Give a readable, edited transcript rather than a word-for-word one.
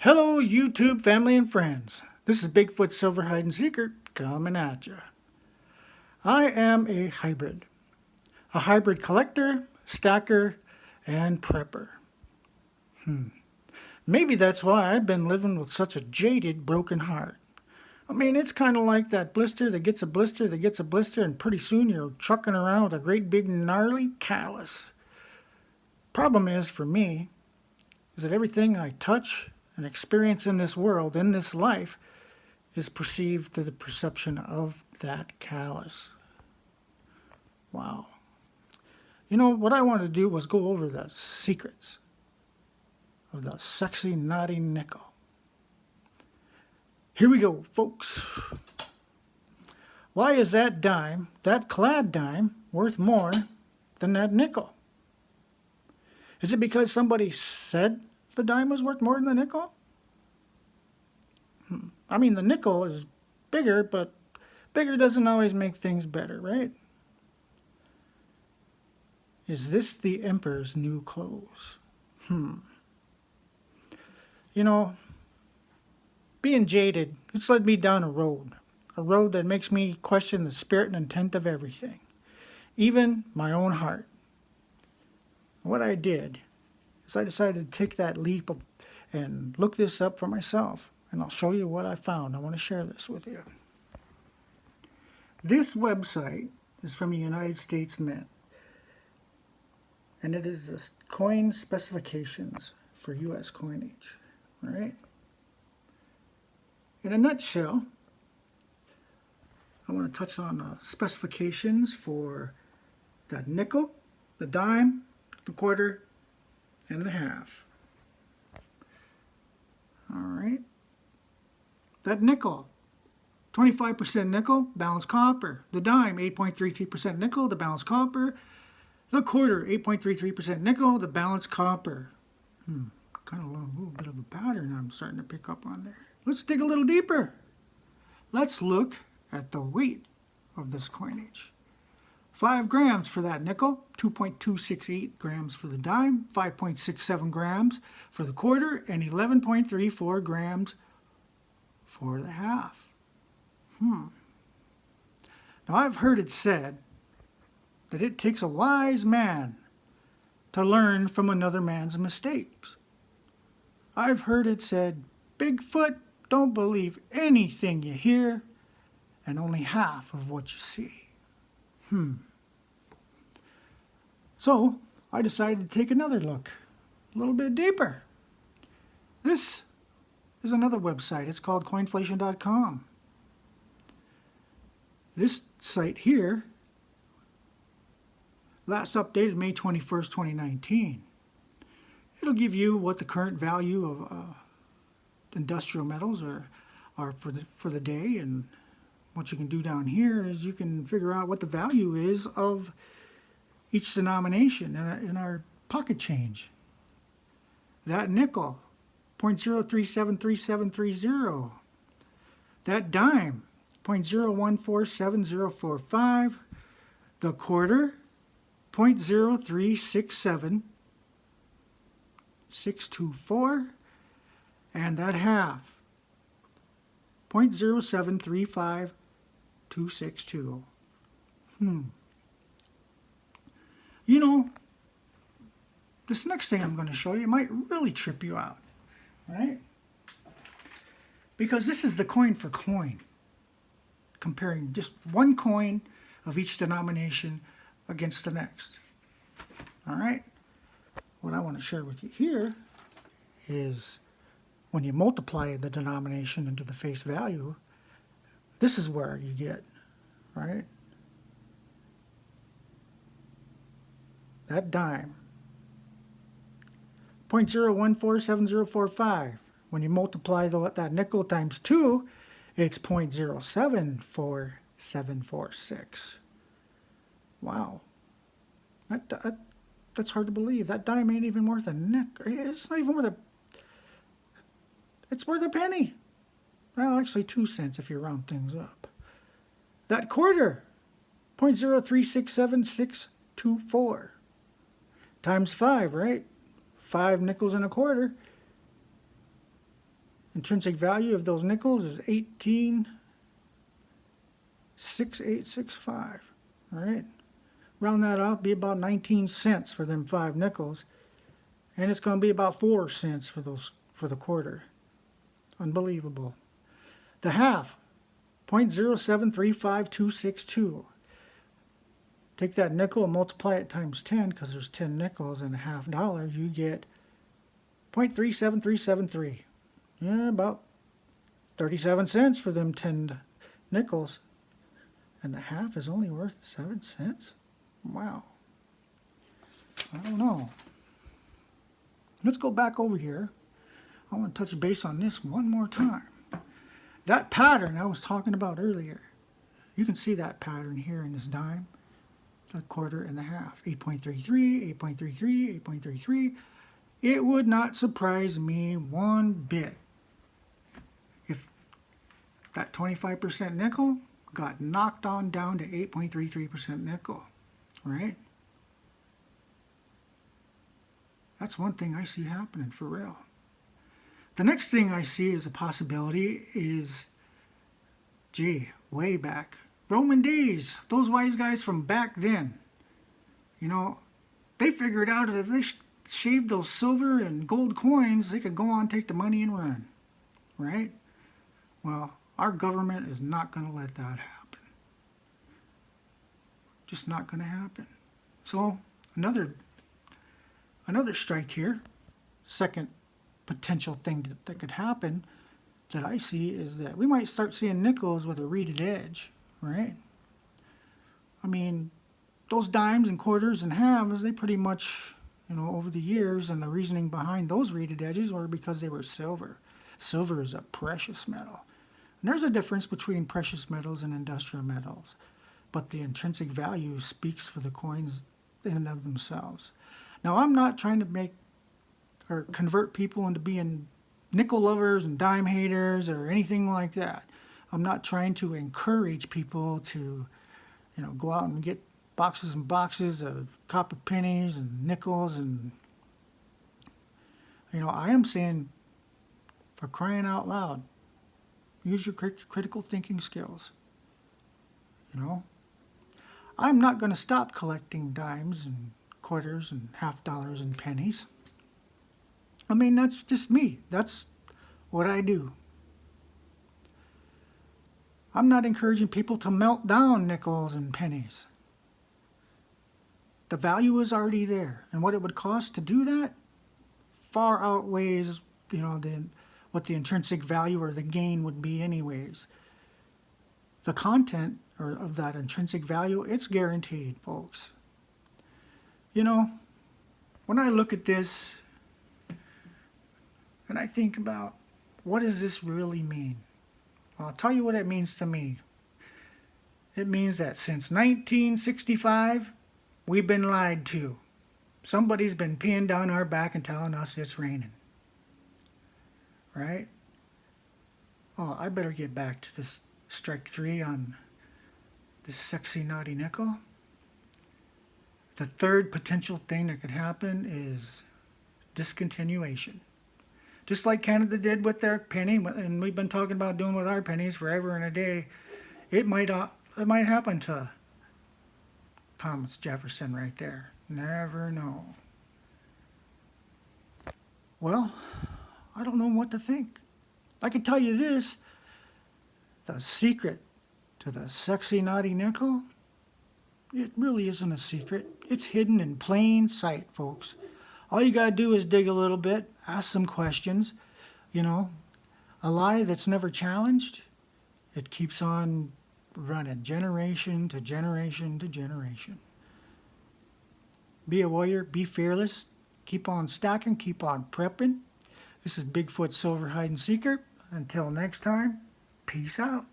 Hello, YouTube family and friends. This is Bigfoot Silver Hide&seeker coming at you. I am a hybrid collector, stacker, and prepper. Maybe that's why I've been living with such a jaded, broken heart. I mean, it's kind of like that blister that gets a blister that gets a blister, and pretty soon you're trucking around with a great big gnarly callus. Problem is, for me, is that everything I touch and experience in this world, in this life, is perceived through the perception of that callus. Wow. You know, what I wanted to do was go over the secrets of the sexy, naughty nickel. Here we go, folks. Why is that dime, that clad dime, worth more than that nickel? Is it because somebody said the dime was worth more than the nickel? I mean, the nickel is bigger, but bigger doesn't always make things better, right? Is this the emperor's new clothes? You know, being jaded, it's led me down a road that makes me question the spirit and intent of everything, even my own heart. What I did is I decided to take that leap and look this up for myself, and I'll show you what I found. I want to share this with you. This website is from the United States Mint, and it is the coin specifications for U.S. coinage. All right. In a nutshell, I want to touch on the specifications for the nickel, the dime, the quarter, and the half. All right. That nickel, 25% nickel, balanced copper. The dime, 8.33% nickel, the balanced copper. The quarter, 8.33% nickel, the balanced copper. Kind of a little bit of a pattern I'm starting to pick up on there. Let's dig a little deeper. Let's look at the weight of this coinage. 5 grams for that nickel, 2.268 grams for the dime, 5.67 grams for the quarter, and 11.34 grams for the half. Now, I've heard it said that it takes a wise man to learn from another man's mistakes. I've heard it said, Bigfoot, don't believe anything you hear and only half of what you see. So I decided to take another look, a little bit deeper. This is another website. It's called coinflation.com. This site here last updated May 21st, 2019. It'll give you what the current value of industrial metals are for the day, and what you can do down here is you can figure out what the value is of each denomination in our pocket change. That nickel, 0.0373730. That dime, 0.0147045. The quarter, 0.0367624. And that half, 0.0735262. You know, this next thing I'm going to show you might really trip you out, right? Because this is the coin for coin, comparing just one coin of each denomination against the next. All right? What I want to share with you here is when you multiply the denomination into the face value, this is where you get, right? That dime, 0.0147045. When you multiply that nickel times 2, it's 0.074746. Wow. That's hard to believe. That dime ain't even worth a nickel. It's not even worth it's worth a penny. Well, actually 2 cents if you round things up. That quarter, 0.0367624. Times 5, right? 5 nickels and a quarter. intrinsic value of those nickels is 18.6865. All right. Round that up, be about 19 cents for them 5 nickels. And it's going to be about 4 cents for the quarter. Unbelievable. The half, 0.0735262. Take that nickel and multiply it times 10, because there's 10 nickels and a $0.50, you get 0.37373. Yeah, about 37 cents for them 10 nickels. And the half is only worth 7 cents? Wow. I don't know. Let's go back over here. I want to touch base on this one more time. That pattern I was talking about earlier, you can see that pattern here in this dime, the quarter and the half, 8.33, 8.33, 8.33. It would not surprise me one bit if that 25% nickel got knocked on down to 8.33% nickel, right? That's one thing I see happening for real. The next thing I see as a possibility is, gee, way back, Roman days, those wise guys from back then, you know, they figured out that if they shaved those silver and gold coins, they could go on, take the money and run, right? Well, our government is not going to let that happen. Just not going to happen. So another strike here, second potential thing that could happen that I see is that we might start seeing nickels with a reeded edge, right? I mean, those dimes and quarters and halves, they pretty much, you know, over the years, and the reasoning behind those reeded edges were because they were silver. Silver is a precious metal. And there's a difference between precious metals and industrial metals, but the intrinsic value speaks for the coins in and of themselves. Now, I'm not trying to make or convert people into being nickel lovers and dime haters or anything like that. I'm not trying to encourage people to, you know, go out and get boxes and boxes of copper pennies and nickels, and, you know, I am saying, for crying out loud, use your critical thinking skills. You know, I'm not going to stop collecting dimes and quarters and $50 and pennies. I mean, that's just me. That's what I do. I'm not encouraging people to melt down nickels and pennies. The value is already there, and what it would cost to do that far outweighs, you know, what the intrinsic value or the gain would be anyways. The content of that intrinsic value, it's guaranteed, folks. You know, when I look at this and I think about, what does this really mean? Well, I'll tell you what it means to me. It means that since 1965, we've been lied to. Somebody's been peeing down our back and telling us it's raining. Right? Oh, I better get back to this strike 3 on this sexy naughty nickel. The third potential thing that could happen is discontinuation. Just like Canada did with their penny, and we've been talking about doing with our pennies forever and a day, it might happen to Thomas Jefferson right there. Never know. Well, I don't know what to think. I can tell you this, the secret to the sexy naughty nickel, it really isn't a secret. It's hidden in plain sight, folks. All you gotta do is dig a little bit, ask some questions. You know, a lie that's never challenged, it keeps on running generation to generation to generation. Be a warrior, be fearless, keep on stacking, keep on prepping. This is Bigfoot Silver Hide and Seeker. Until next time, peace out.